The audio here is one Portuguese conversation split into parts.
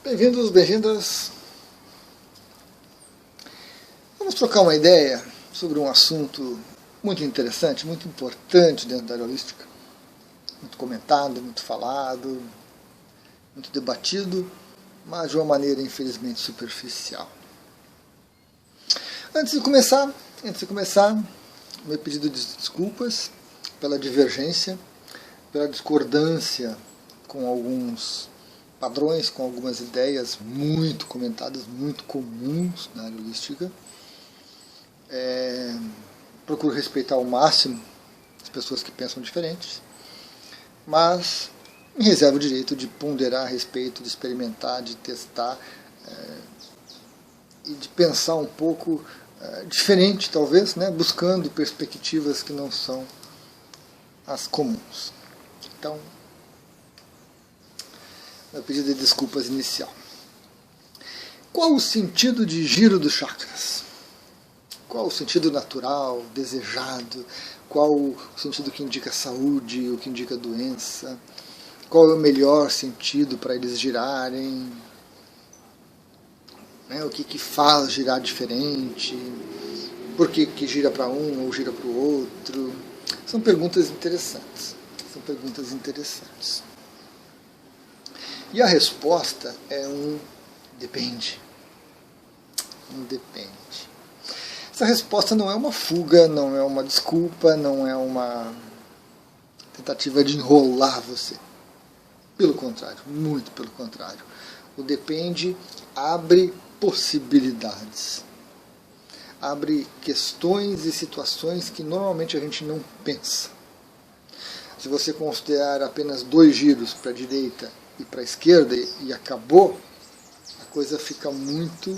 Bem-vindos, bem-vindas. Vamos trocar uma ideia sobre um assunto muito interessante, muito importante dentro da área holística. Muito comentado, muito falado, muito debatido, mas de uma maneira infelizmente superficial. Antes de começar, meu pedido de desculpas pela divergência, pela discordância com alguns padrões, com algumas ideias muito comentadas, muito comuns na área holística. Procuro respeitar ao máximo as pessoas que pensam diferentes, mas me reservo o direito de ponderar a respeito, de experimentar, de testar e de pensar um pouco diferente, talvez, né, buscando perspectivas que não são as comuns. Então, meu pedido de desculpas inicial. Qual o sentido de giro dos chakras? Qual o sentido natural, desejado? Qual o sentido que indica saúde, o que indica doença? Qual é o melhor sentido para eles girarem? O que faz girar diferente? Por que gira para um ou gira para o outro? São perguntas interessantes. E a resposta é depende. Depende. Essa resposta não é uma fuga, não é uma desculpa, não é uma tentativa de enrolar você. Pelo contrário, muito pelo contrário. O depende abre possibilidades. Abre questões e situações que normalmente a gente não pensa. Se você considerar apenas 2 giros para a direita e para a esquerda e acabou, a coisa fica muito,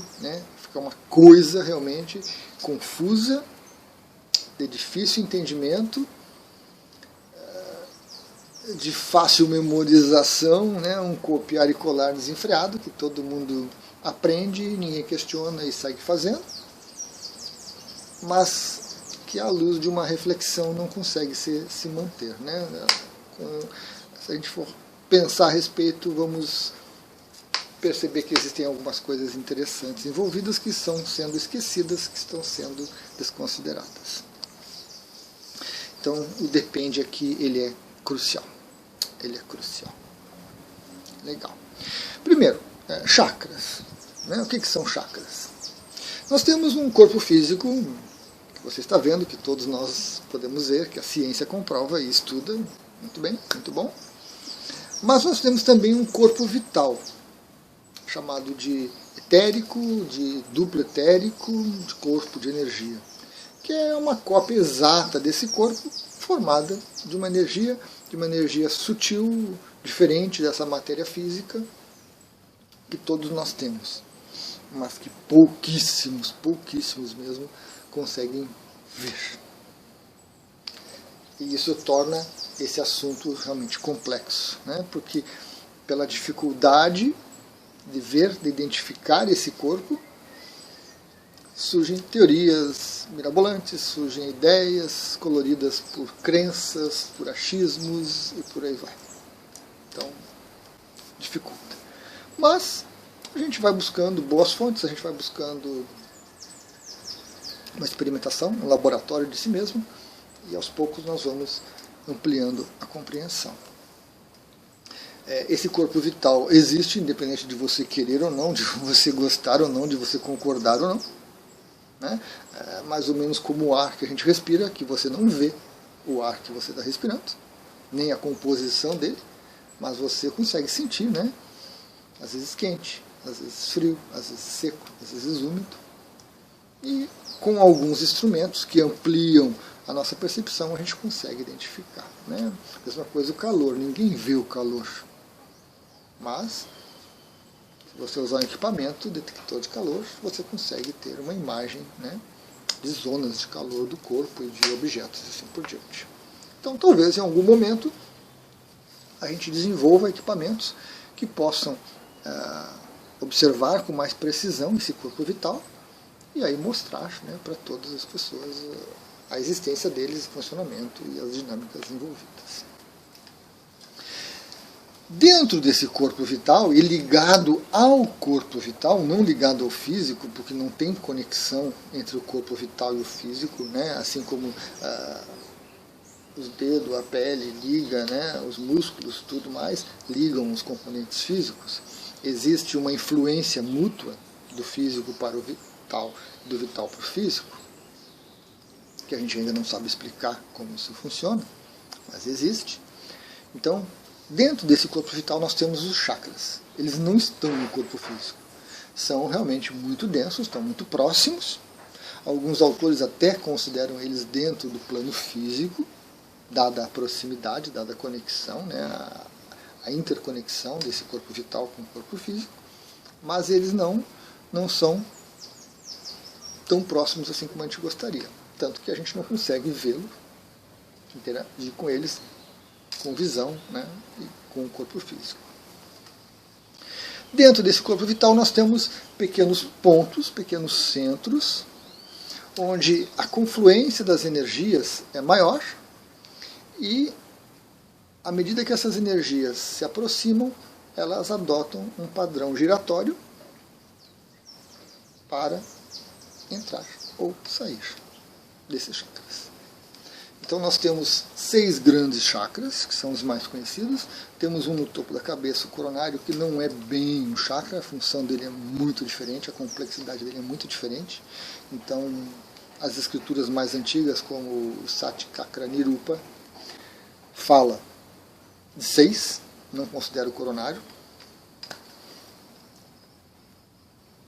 fica uma coisa realmente confusa, de difícil entendimento, de fácil memorização, um copiar e colar desenfreado, que todo mundo aprende, ninguém questiona e segue fazendo, mas que à luz de uma reflexão não consegue se manter. Se a gente for pensar a respeito, vamos perceber que existem algumas coisas interessantes envolvidas que estão sendo esquecidas, que estão sendo desconsideradas. Então, o depende aqui, ele é crucial. Legal. Primeiro, chakras. O que são chakras? Nós temos um corpo físico, que você está vendo, que todos nós podemos ver, que a ciência comprova e estuda. Muito bem, muito bom. Mas nós temos também um corpo vital, chamado de etérico, de duplo etérico, de corpo de energia, que é uma cópia exata desse corpo, formada de uma energia sutil, diferente dessa matéria física, que todos nós temos, mas que pouquíssimos mesmo, conseguem ver. E isso torna esse assunto realmente complexo, porque pela dificuldade de ver, de identificar esse corpo, surgem teorias mirabolantes, surgem ideias coloridas por crenças, por achismos e por aí vai. Então, dificulta. Mas a gente vai buscando boas fontes, a gente vai buscando uma experimentação, um laboratório de si mesmo, e aos poucos nós vamos ampliando a compreensão. Esse corpo vital existe, independente de você querer ou não, de você gostar ou não, de você concordar ou não. Mais ou menos como o ar que a gente respira, que você não vê o ar que você está respirando, nem a composição dele, mas você consegue sentir, às vezes quente, às vezes frio, às vezes seco, às vezes úmido. E com alguns instrumentos que ampliam a nossa percepção, a gente consegue identificar. Mesma coisa o calor, ninguém vê o calor. Mas, se você usar um equipamento, detector de calor, você consegue ter uma imagem de zonas de calor do corpo e de objetos e assim por diante. Então, talvez em algum momento a gente desenvolva equipamentos que possam observar com mais precisão esse corpo vital e aí mostrar para todas as pessoas a existência deles, o funcionamento e as dinâmicas envolvidas. Dentro desse corpo vital e ligado ao corpo vital, não ligado ao físico, porque não tem conexão entre o corpo vital e o físico, né? Assim como os dedos, a pele liga, né? Os músculos, tudo mais, ligam os componentes físicos. Existe uma influência mútua do físico para o vital, do vital para o físico, que a gente ainda não sabe explicar como isso funciona, mas existe. Então, dentro desse corpo vital nós temos os chakras. Eles não estão no corpo físico. São realmente muito densos, estão muito próximos. Alguns autores até consideram eles dentro do plano físico, dada a proximidade, dada a conexão, né, a interconexão desse corpo vital com o corpo físico. Mas eles não são tão próximos assim como a gente gostaria. Tanto que a gente não consegue vê-lo, interagir com eles com visão, né, e com o corpo físico. Dentro desse corpo vital nós temos pequenos pontos, pequenos centros, onde a confluência das energias é maior e, à medida que essas energias se aproximam, elas adotam um padrão giratório para entrar ou sair desses chakras. Então nós temos 6 grandes chakras, que são os mais conhecidos. Temos um no topo da cabeça, o coronário, que não é bem um chakra, a função dele é muito diferente, a complexidade dele é muito diferente. Então, as escrituras mais antigas, como o Satyakra Nirupa, fala de 6, não considera o coronário.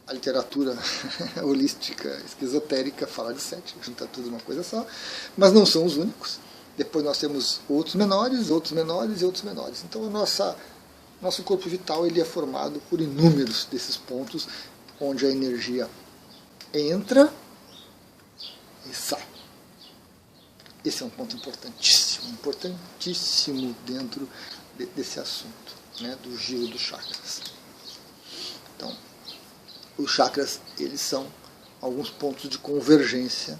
A literatura holística, esquizotérica, fala de 7, junta tudo numa coisa só, mas não são os únicos. Depois nós temos outros menores, outros menores e outros menores. Então o nosso corpo vital ele é formado por inúmeros desses pontos, onde a energia entra e sai. Esse é um ponto importantíssimo dentro desse assunto, né, do giro dos chakras. Então, os chakras, eles são alguns pontos de convergência,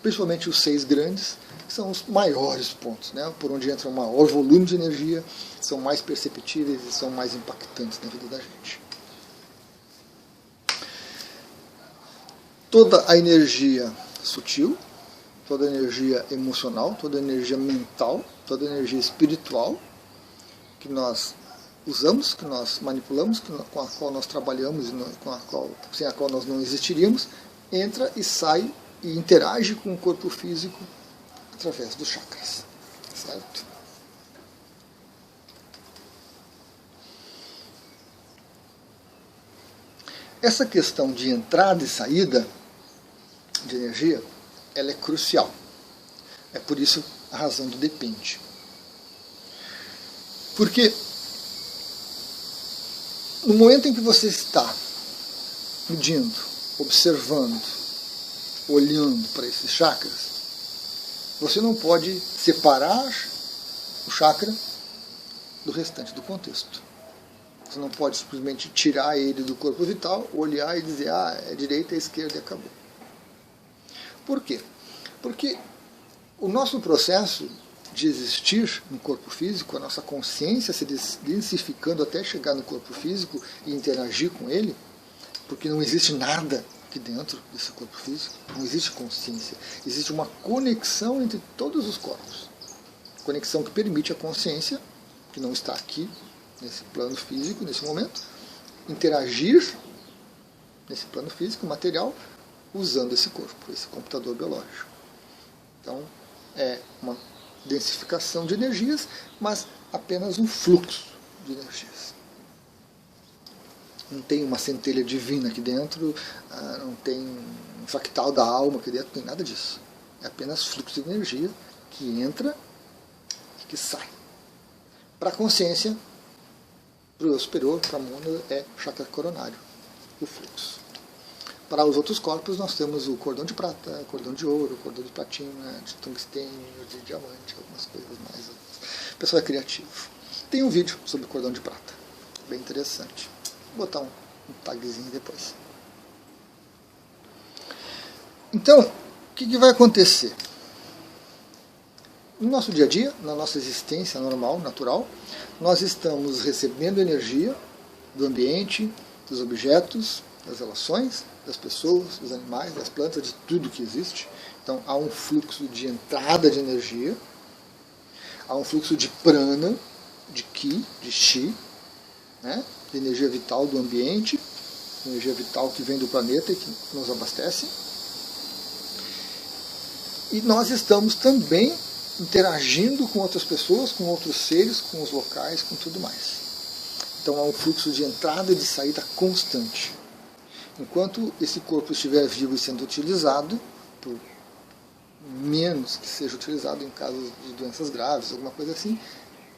principalmente os 6 grandes, que são os maiores pontos, né, por onde entra um maior volume de energia, são mais perceptíveis e são mais impactantes na vida da gente. Toda a energia sutil, toda a energia emocional, toda a energia mental, toda a energia espiritual que nós usamos, que nós manipulamos, com a qual nós trabalhamos, sem a qual nós não existiríamos, entra e sai e interage com o corpo físico através dos chakras. Certo? Essa questão de entrada e saída de energia, ela é crucial. É por isso a razão do depende. Porque no momento em que você está medindo, observando, olhando para esses chakras, você não pode separar o chakra do restante do contexto. Você não pode simplesmente tirar ele do corpo vital, olhar e dizer, é direita, é esquerda e acabou. Por quê? Porque o nosso processo de existir no corpo físico, a nossa consciência se densificando até chegar no corpo físico e interagir com ele, porque não existe nada aqui dentro desse corpo físico, não existe consciência, existe uma conexão entre todos os corpos, conexão que permite a consciência, que não está aqui, nesse plano físico, nesse momento, interagir nesse plano físico, material, usando esse corpo, esse computador biológico. Então, é uma densificação de energias, mas apenas um fluxo de energias. Não tem uma centelha divina aqui dentro, não tem um fractal da alma aqui dentro, não tem nada disso. É apenas fluxo de energia que entra e que sai. Para a consciência, para o superior, para a mônada, é chakra coronário, o fluxo. Para os outros corpos, nós temos o cordão de prata, cordão de ouro, cordão de platina, de tungstênio, de diamante, algumas coisas mais. O pessoal é criativo. Tem um vídeo sobre o cordão de prata, bem interessante. Vou botar um tagzinho depois. Então, o que vai acontecer? No nosso dia a dia, na nossa existência normal, natural, nós estamos recebendo energia do ambiente, dos objetos, das relações, das pessoas, dos animais, das plantas, de tudo que existe. Então há um fluxo de entrada de energia, há um fluxo de prana, de ki, de chi, né? De energia vital do ambiente, energia vital que vem do planeta e que nos abastece. E nós estamos também interagindo com outras pessoas, com outros seres, com os locais, com tudo mais. Então há um fluxo de entrada e de saída constante. Enquanto esse corpo estiver vivo e sendo utilizado, por menos que seja utilizado em casos de doenças graves, alguma coisa assim,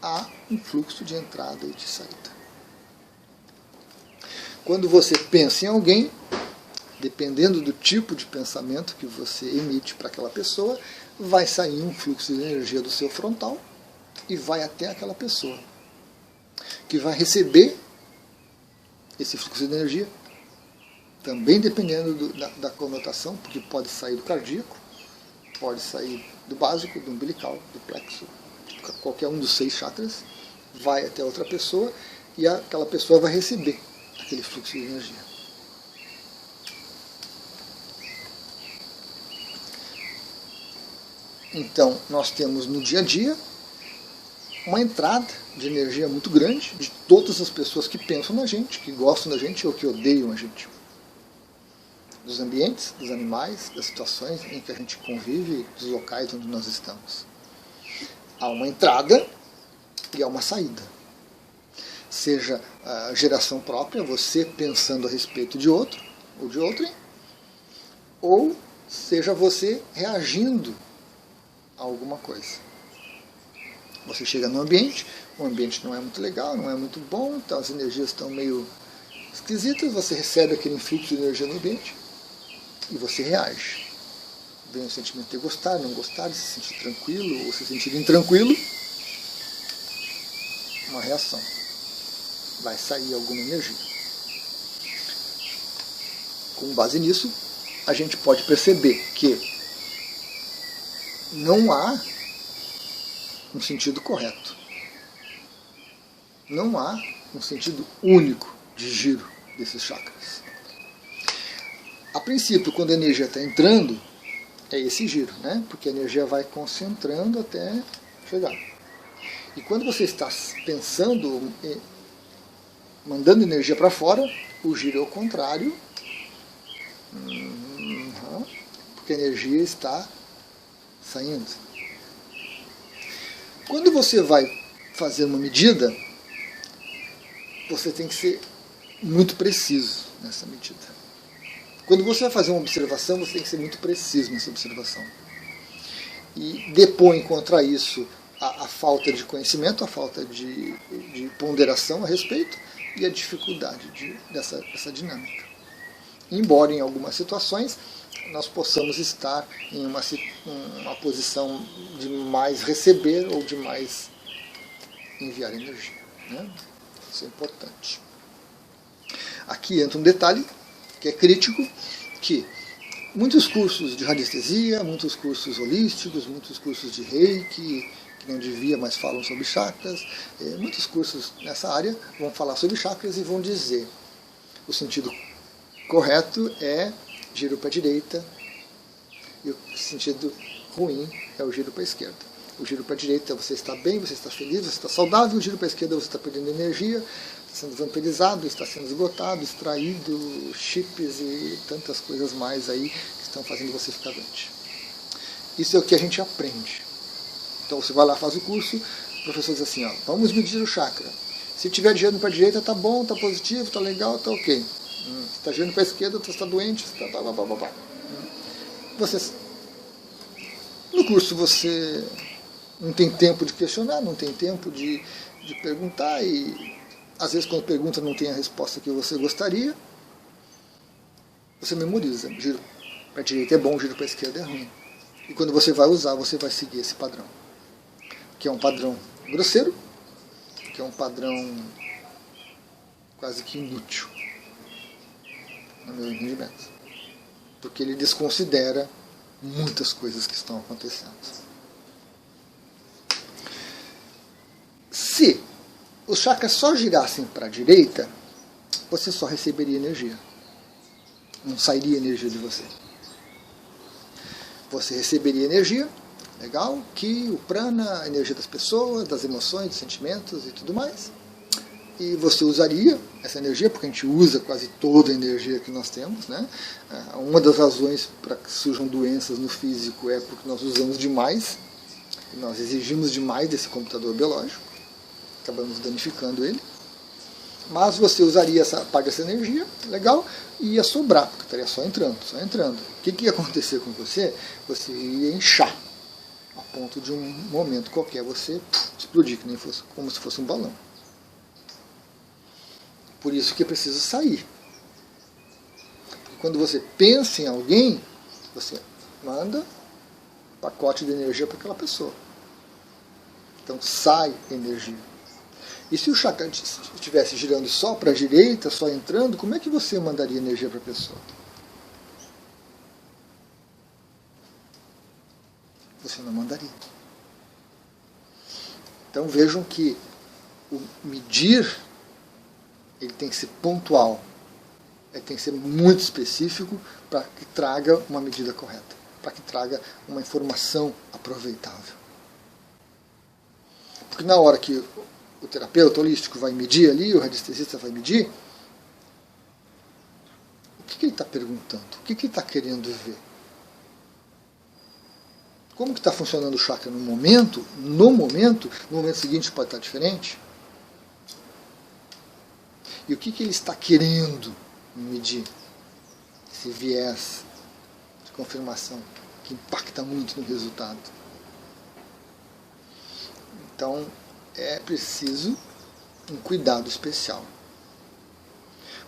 há um fluxo de entrada e de saída. Quando você pensa em alguém, dependendo do tipo de pensamento que você emite para aquela pessoa, vai sair um fluxo de energia do seu frontal e vai até aquela pessoa, que vai receber esse fluxo de energia, também dependendo da conotação, porque pode sair do cardíaco, pode sair do básico, do umbilical, do plexo, qualquer um dos 6 chakras, vai até outra pessoa e aquela pessoa vai receber aquele fluxo de energia. Então, nós temos no dia a dia uma entrada de energia muito grande de todas as pessoas que pensam na gente, que gostam da gente ou que odeiam a gente. Dos ambientes, dos animais, das situações em que a gente convive, dos locais onde nós estamos. Há uma entrada e há uma saída. Seja a geração própria, você pensando a respeito de outro ou de outrem, ou seja você reagindo a alguma coisa. Você chega no ambiente, o ambiente não é muito legal, não é muito bom, então as energias estão meio esquisitas, você recebe aquele influxo de energia no ambiente e você reage. Vem o sentimento de gostar, não gostar, de se sentir tranquilo ou se sentir intranquilo, uma reação. Vai sair alguma energia. Com base nisso, a gente pode perceber que não há um sentido correto. Não há um sentido único de giro desses chakras. A princípio, quando a energia está entrando, é esse giro, né? Porque a energia vai concentrando até chegar. E quando você está pensando, mandando energia para fora, o giro é o contrário, porque a energia está saindo. Quando você vai fazer uma medida, você tem que ser muito preciso nessa medida. Quando você vai fazer uma observação, você tem que ser muito preciso nessa observação. E depõe contra isso a falta de conhecimento, a falta de ponderação a respeito e a dificuldade dessa dinâmica. Embora em algumas situações nós possamos estar em uma posição de mais receber ou de mais enviar energia, né? Isso é importante. Aqui entra um detalhe que é crítico, que muitos cursos de radiestesia, muitos cursos holísticos, muitos cursos de reiki, que não devia, mas falam sobre chakras, muitos cursos nessa área vão falar sobre chakras e vão dizer o sentido correto é giro para a direita e o sentido ruim é o giro para a esquerda. O giro para a direita você está bem, você está feliz, você está saudável, o giro para a esquerda você está perdendo energia, está sendo vampirizado, está sendo esgotado, extraído, chips e tantas coisas mais aí que estão fazendo você ficar doente. Isso é o que a gente aprende. Então você vai lá, faz o curso, o professor diz assim, ó, vamos medir o chakra. Se tiver girando para a direita, tá bom, tá positivo, tá legal, tá ok. Se está girando para a esquerda, você está doente, você está blá. No curso você não tem tempo de questionar, não tem tempo de perguntar e às vezes quando pergunta não tem a resposta que você gostaria, você memoriza. Giro para a direita é bom, giro para a esquerda é ruim. E quando você vai usar, você vai seguir esse padrão. Que é um padrão grosseiro, que é um padrão quase que inútil, no meu entendimento. Porque ele desconsidera muitas coisas que estão acontecendo. os chakras só girassem para a direita, você só receberia energia. Não sairia energia de você. Você receberia energia, legal, que o prana, a energia das pessoas, das emoções, dos sentimentos e tudo mais. E você usaria essa energia, porque a gente usa quase toda a energia que nós temos, né? Uma das razões para que surjam doenças no físico é porque nós usamos demais, nós exigimos demais desse computador biológico, acabamos danificando ele. Mas você usaria essa parte dessa energia, legal, e ia sobrar, porque estaria só entrando, só entrando. O que ia acontecer com você? Você ia inchar, a ponto de um momento qualquer você explodir, que nem fosse, como se fosse um balão. Por isso que é preciso sair. Quando você pensa em alguém, você manda um pacote de energia para aquela pessoa. Então sai energia. E se o chakra estivesse girando só para a direita, só entrando, como é que você mandaria energia para a pessoa? Você não mandaria. Então vejam que o medir ele tem que ser pontual, ele tem que ser muito específico para que traga uma medida correta, para que traga uma informação aproveitável. Porque na hora que o terapeuta holístico vai medir ali, o radiestesista vai medir, o que ele está perguntando? O que ele está querendo ver? Como que está funcionando o chakra no momento seguinte pode estar diferente? E o que ele está querendo medir? Esse viés de confirmação que impacta muito no resultado. Então, é preciso um cuidado especial.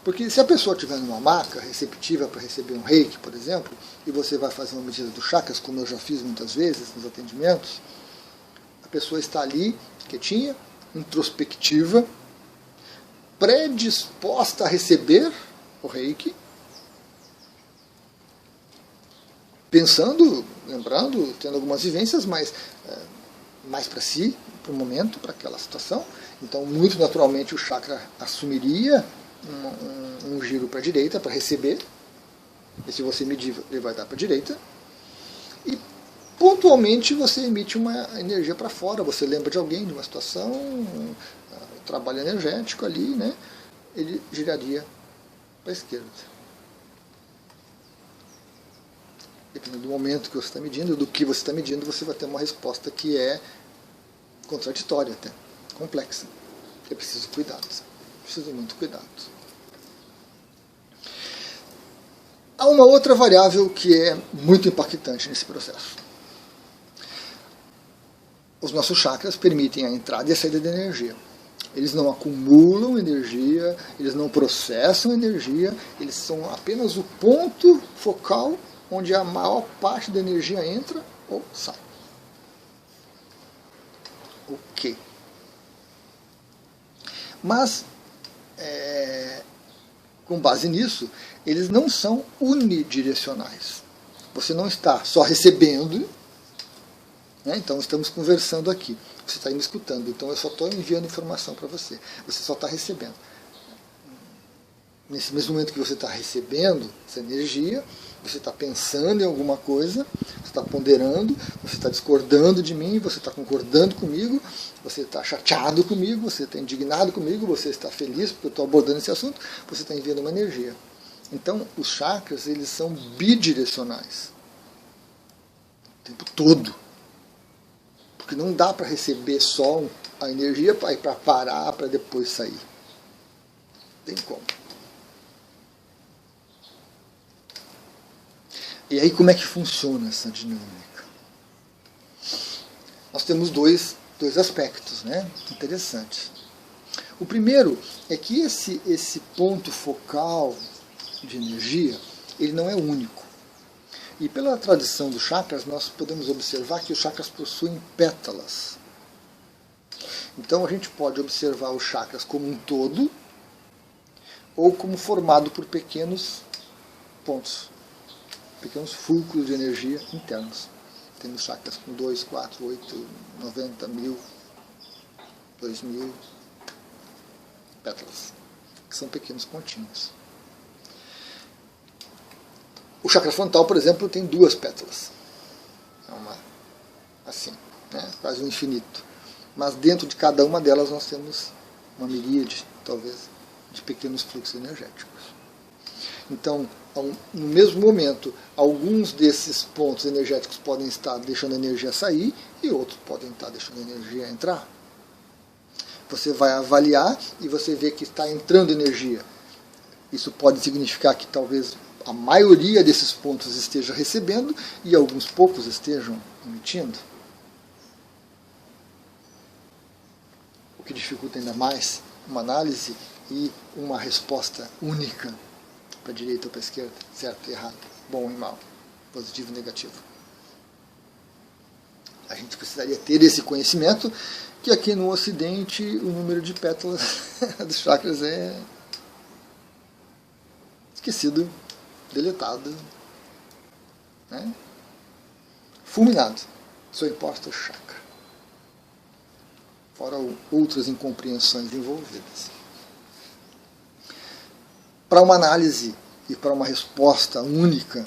Porque se a pessoa estiver numa maca receptiva para receber um reiki, por exemplo, e você vai fazer uma medida dos chakras, como eu já fiz muitas vezes nos atendimentos, a pessoa está ali, quietinha, introspectiva, predisposta a receber o reiki, pensando, lembrando, tendo algumas vivências, mas mais para si, para o momento, para aquela situação. Então, muito naturalmente, o chakra assumiria um giro para a direita, para receber. E se você medir, ele vai dar para a direita. E, pontualmente, você emite uma energia para fora. Você lembra de alguém, de uma situação, trabalho energético ali, né? Ele giraria para a esquerda. Dependendo do momento que você está medindo, do que você está medindo, você vai ter uma resposta que é contraditória até, complexa. É preciso cuidado, preciso de muito cuidado. Há uma outra variável que é muito impactante nesse processo. Os nossos chakras permitem a entrada e a saída de energia. Eles não acumulam energia, eles não processam energia, eles são apenas o ponto focal onde a maior parte da energia entra ou sai. Ok. Mas, com base nisso, eles não são unidirecionais. Você não está só recebendo, né? Então estamos conversando aqui. Você está me escutando, então eu só estou enviando informação para você. Você só está recebendo. Nesse mesmo momento que você está recebendo essa energia, você está pensando em alguma coisa, você está ponderando, você está discordando de mim, você está concordando comigo, você está chateado comigo, você está indignado comigo, você está feliz porque eu estou abordando esse assunto, você está enviando uma energia. Então, os chakras, eles são bidirecionais. O tempo todo. Porque não dá para receber só a energia para parar, para depois sair. Tem como. E aí como é que funciona essa dinâmica? Nós temos dois aspectos, né, interessantes. O primeiro é que esse ponto focal de energia, ele não é único. E pela tradição dos chakras, nós podemos observar que os chakras possuem pétalas. Então a gente pode observar os chakras como um todo, ou como formado por pequenos pontos, pequenos fulcros de energia internos. Temos chakras com 2, 4, 8, 90, 1000, 2000, pétalas, que são pequenos pontinhos. O chakra frontal, por exemplo, tem 2 pétalas. É assim, né? Quase um infinito. Mas dentro de cada uma delas nós temos uma miríade, talvez, de pequenos fluxos energéticos. Então, no mesmo momento, alguns desses pontos energéticos podem estar deixando a energia sair e outros podem estar deixando a energia entrar. Você vai avaliar e você vê que está entrando energia. Isso pode significar que talvez a maioria desses pontos esteja recebendo e alguns poucos estejam emitindo. O que dificulta ainda mais uma análise e uma resposta única para a direita ou para a esquerda, certo e errado, bom e mal, positivo e negativo. A gente precisaria ter esse conhecimento, que aqui no Ocidente o número de pétalas dos chakras é esquecido, deletado, né? Fulminado. Só importa o chakra. Fora outras incompreensões envolvidas. Para uma análise e para uma resposta única,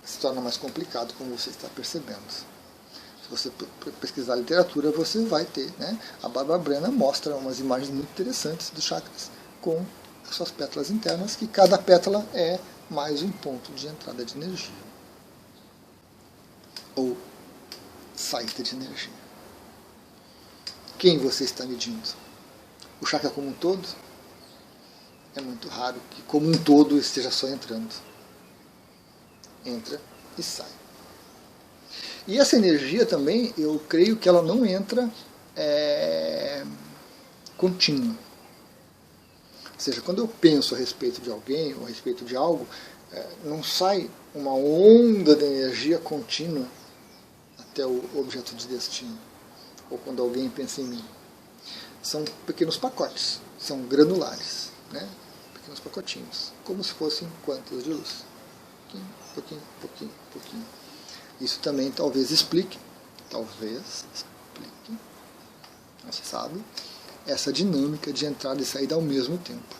se torna mais complicado, como você está percebendo. Se você pesquisar literatura, você vai ter, né? A Barbara Brennan mostra umas imagens muito interessantes dos chakras com as suas pétalas internas, que cada pétala é mais um ponto de entrada de energia. Ou saída de energia. Quem você está medindo? O chakra como um todo? É muito raro que como um todo esteja só entrando. Entra e sai. E essa energia também, eu creio que ela não entra contínua. Ou seja, quando eu penso a respeito de alguém ou a respeito de algo, não sai uma onda de energia contínua até o objeto de destino. Ou quando alguém pensa em mim. São pequenos pacotes, são granulares, né? Pequenos pacotinhos, como se fossem quantas de luz. Pouquinho, pouquinho, pouquinho. Isso também talvez explique, não se sabe, essa dinâmica de entrada e saída ao mesmo tempo.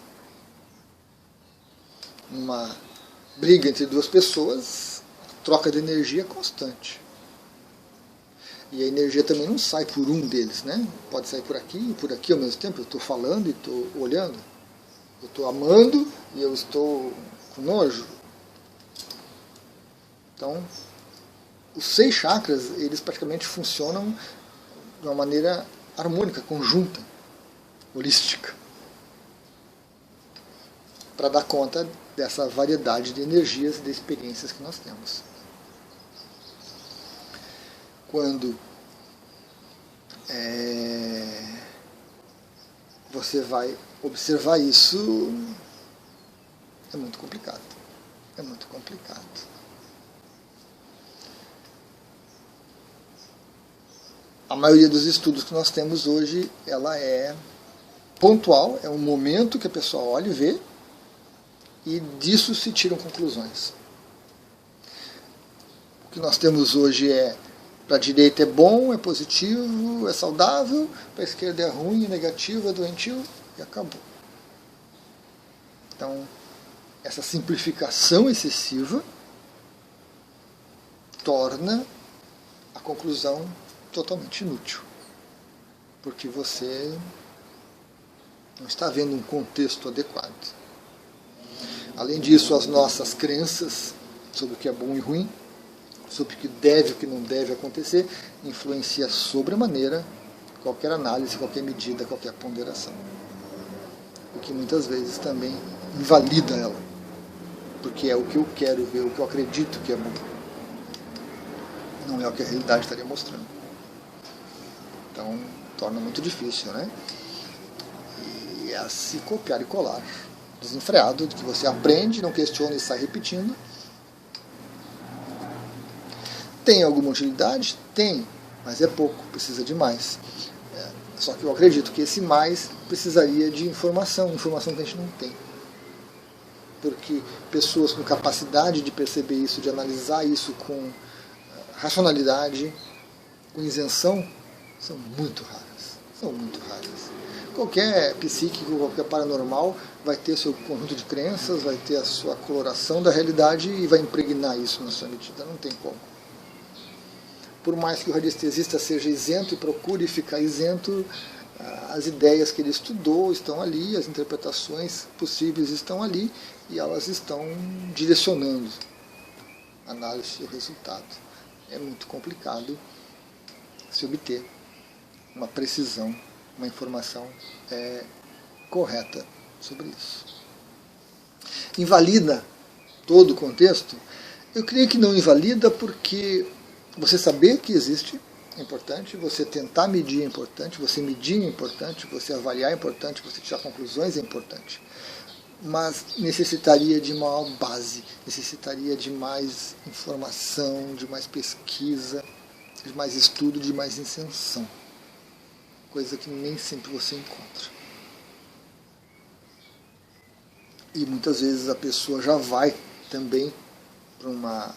Uma briga entre 2 pessoas, troca de energia constante. E a energia também não sai por um deles, né? Pode sair por aqui e por aqui ao mesmo tempo. Eu estou falando e estou olhando. Eu estou amando e eu estou com nojo. Então, os 6 chakras, eles praticamente funcionam de uma maneira harmônica, conjunta, holística, para dar conta dessa variedade de energias e de experiências que nós temos. Quando você vai observar isso, é muito complicado. É muito complicado. A maioria dos estudos que nós temos hoje, ela é pontual, é um momento que a pessoa olha e vê, e disso se tiram conclusões. O que nós temos hoje para a direita é bom, é positivo, é saudável, para a esquerda é ruim, é negativo, é doentio, e acabou. Então, essa simplificação excessiva torna a conclusão totalmente inútil, porque você não está vendo um contexto adequado. Além disso, as nossas crenças sobre o que é bom e ruim, sobre o que deve e o que não deve acontecer, influencia sobremaneira qualquer análise, qualquer medida, qualquer ponderação. O que muitas vezes também invalida ela, porque é o que eu quero ver, o que eu acredito que é bom. Não é o que a realidade estaria mostrando. Então, torna muito difícil, né? E é se copiar e colar, desenfreado, de que você aprende, não questiona e sai repetindo. Tem alguma utilidade? Tem, mas é pouco, precisa de mais. Só que eu acredito que esse mais precisaria de informação que a gente não tem. Porque pessoas com capacidade de perceber isso, de analisar isso com racionalidade, com isenção, são muito raras. São muito raras. Qualquer psíquico, qualquer paranormal vai ter seu conjunto de crenças, vai ter a sua coloração da realidade e vai impregnar isso na sua medida, não tem como. Por mais que o radiestesista seja isento e procure ficar isento, as ideias que ele estudou estão ali, as interpretações possíveis estão ali e elas estão direcionando a análise e o resultado. É muito complicado se obter uma precisão, uma informação correta sobre isso. Invalida todo o contexto? Eu creio que não invalida, porque você saber que existe é importante, você tentar medir é importante, você medir é importante, você avaliar é importante, você tirar conclusões é importante. Mas necessitaria de maior base, necessitaria de mais informação, de mais pesquisa, de mais estudo, de mais intenção. Coisa que nem sempre você encontra. E muitas vezes a pessoa já vai também para uma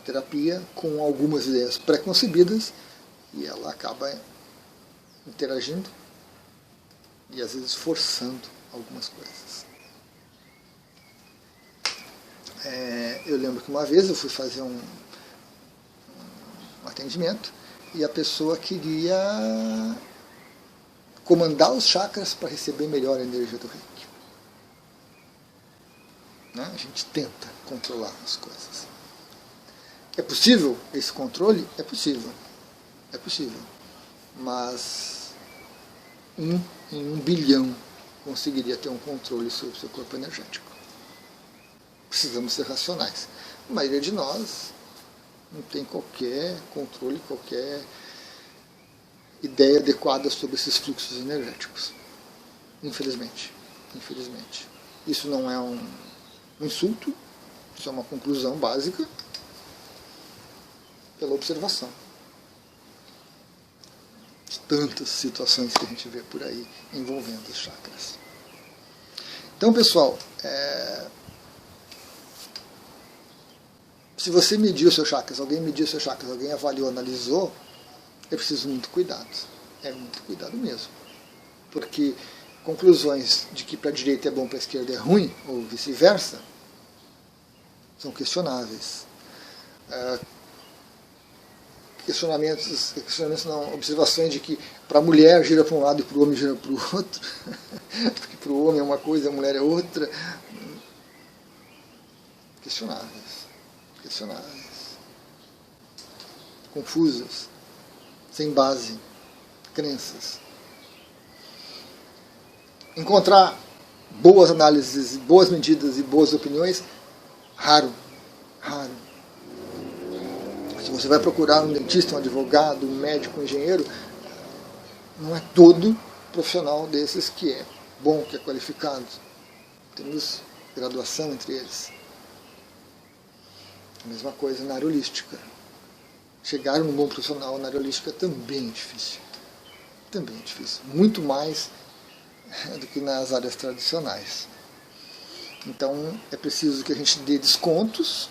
terapia com algumas ideias pré-concebidas e ela acaba interagindo e às vezes forçando algumas coisas. Eu lembro que uma vez eu fui fazer um atendimento e a pessoa queria comandar os chakras para receber melhor a energia do Reiki. Né? A gente tenta controlar as coisas. É possível esse controle? É possível. É possível. Mas em 1 bilhão conseguiria ter um controle sobre o seu corpo energético. Precisamos ser racionais. A maioria de nós não tem qualquer controle, qualquer ideia adequada sobre esses fluxos energéticos. Infelizmente. Infelizmente. Isso não é um insulto, isso é uma conclusão básica pela observação de tantas situações que a gente vê por aí envolvendo os chakras. Então, pessoal, se você mediu os seus chakras, alguém mediu os seus chakras, alguém avaliou, analisou, é preciso muito cuidado. É muito cuidado mesmo. Porque conclusões de que para a direita é bom, para a esquerda é ruim, ou vice-versa, são questionáveis. Questionamentos não, observações de que para a mulher gira para um lado e para o homem gira para o outro, porque para o homem é uma coisa e a mulher é outra. Questionáveis. Confusas, sem base, crenças. Encontrar boas análises, boas medidas e boas opiniões, raro. Se você vai procurar um dentista, um advogado, um médico, um engenheiro, não é todo profissional desses que é bom, que é qualificado. Temos graduação entre eles. A mesma coisa na área holística. Chegar num bom profissional na área holística também é difícil. Também é difícil. Muito mais do que nas áreas tradicionais. Então é preciso que a gente dê descontos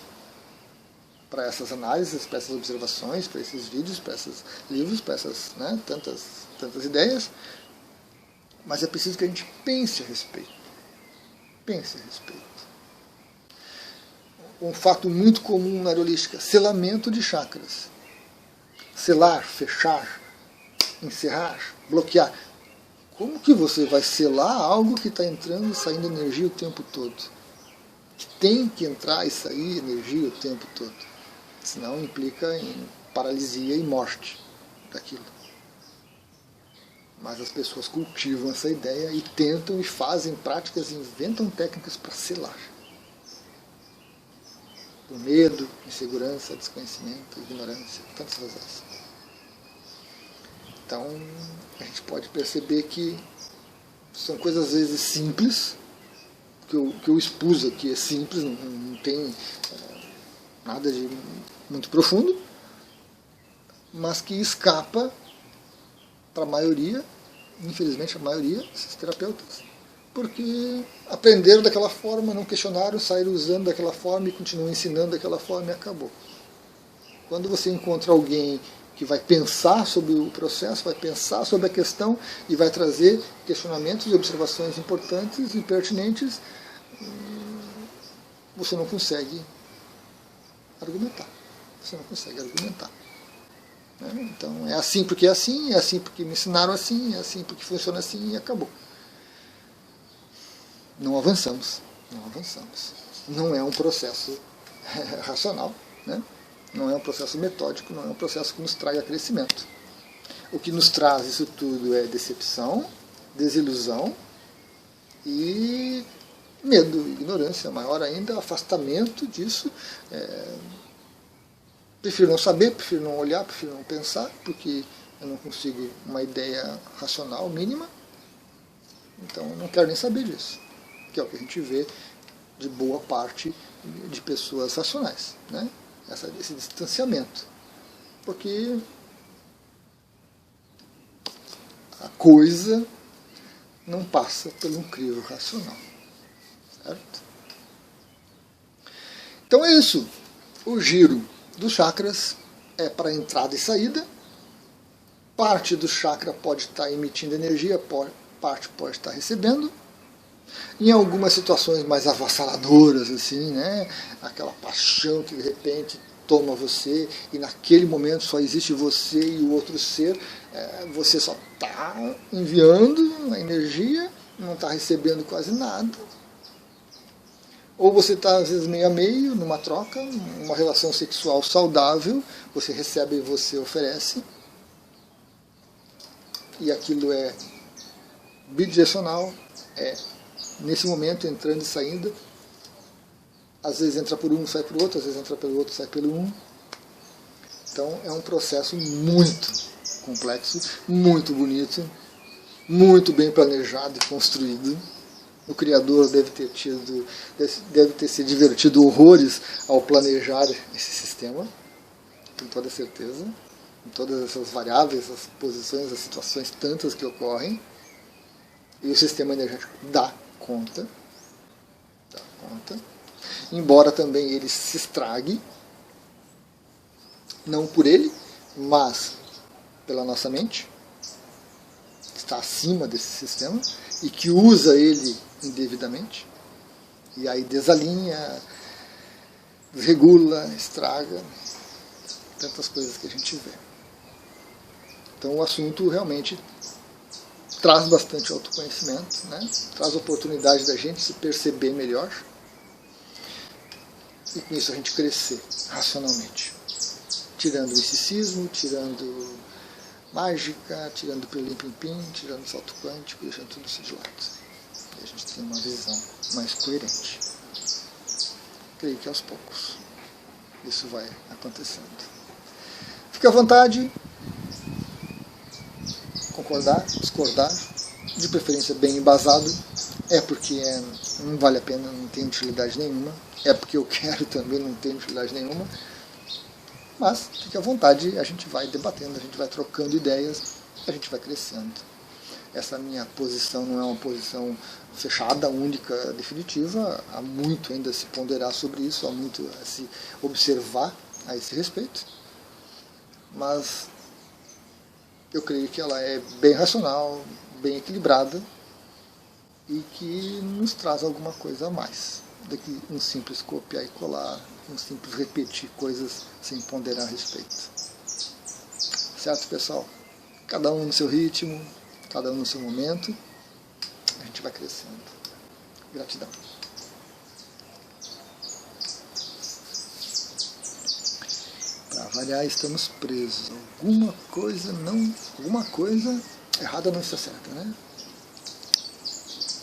para essas análises, para essas observações, para esses vídeos, para esses livros, para essas tantas ideias, mas é preciso que a gente pense a respeito. Pense a respeito. Um fato muito comum na área holística, selamento de chakras. Selar, fechar, encerrar, bloquear. Como que você vai selar algo que está entrando e saindo energia o tempo todo? Que tem que entrar e sair energia o tempo todo. Senão implica em paralisia e morte daquilo. Mas as pessoas cultivam essa ideia e tentam e fazem práticas, inventam técnicas para selar. Por medo, insegurança, desconhecimento, ignorância, tantas razões. Então, a gente pode perceber que são coisas às vezes simples, que eu expus aqui é simples, não tem nada de muito profundo, mas que escapa para a maioria, infelizmente a maioria desses terapeutas, porque aprenderam daquela forma, não questionaram, saíram usando daquela forma e continuam ensinando daquela forma e acabou. Quando você encontra alguém que vai pensar sobre o processo, vai pensar sobre a questão e vai trazer questionamentos e observações importantes e pertinentes, você não consegue argumentar. Você não consegue argumentar. Então, é assim porque me ensinaram assim, é assim porque funciona assim e acabou. Não avançamos. Não é um processo racional, né? Não é um processo metódico, não é um processo que nos traga crescimento. O que nos traz isso tudo é decepção, desilusão e medo, ignorância, maior ainda, afastamento disso. Prefiro não saber, prefiro não olhar, prefiro não pensar, porque eu não consigo uma ideia racional mínima. Então eu não quero nem saber disso, que é o que a gente vê de boa parte de pessoas racionais, né? Esse distanciamento. Porque a coisa não passa pelo crivo racional. Certo? Então é isso. O giro dos chakras é para entrada e saída. Parte do chakra pode estar emitindo energia, parte pode estar recebendo. Em algumas situações mais avassaladoras, assim, né? Aquela paixão que de repente toma você e naquele momento só existe você e o outro ser, você só está enviando a energia, não está recebendo quase nada. Ou você está às vezes meio a meio, numa troca, uma relação sexual saudável, você recebe e você oferece. E aquilo é bidirecional, nesse momento, entrando e saindo. Às vezes entra por um, sai por outro, às vezes entra pelo outro, sai pelo um. Então é um processo muito complexo, muito bonito, muito bem planejado e construído. O criador deve ter se divertido horrores ao planejar esse sistema, com toda certeza, em todas essas variáveis, as posições, as situações tantas que ocorrem. E o sistema energético dá conta. Embora também ele se estrague, não por ele, mas pela nossa mente, que está acima desse sistema, e que usa ele indevidamente, e aí desalinha, desregula, estraga, tantas coisas que a gente vê. Então o assunto realmente traz bastante autoconhecimento, né? Traz oportunidade da gente se perceber melhor, e com isso a gente crescer racionalmente, tirando o misticismo, tirando mágica, tirando pilim-pim-pim, tirando o salto quântico, deixando tudo isso de lado. E a gente tem uma visão mais coerente. Creio que aos poucos isso vai acontecendo. Fique à vontade, concordar, discordar, de preferência bem embasado. É porque não vale a pena, não tem utilidade nenhuma. É porque eu quero também, não tem utilidade nenhuma. Mas fique à vontade, a gente vai debatendo, a gente vai trocando ideias, a gente vai crescendo. Essa minha posição não é uma posição fechada, única, definitiva. Há muito ainda a se ponderar sobre isso, há muito a se observar a esse respeito. Mas eu creio que ela é bem racional, bem equilibrada e que nos traz alguma coisa a mais do que um simples copiar e colar, um simples repetir coisas sem ponderar a respeito. Certo, pessoal? Cada um no seu ritmo, cada um no seu momento, a gente vai crescendo. Gratidão. Para variar, estamos presos. Alguma coisa errada não está certa, né?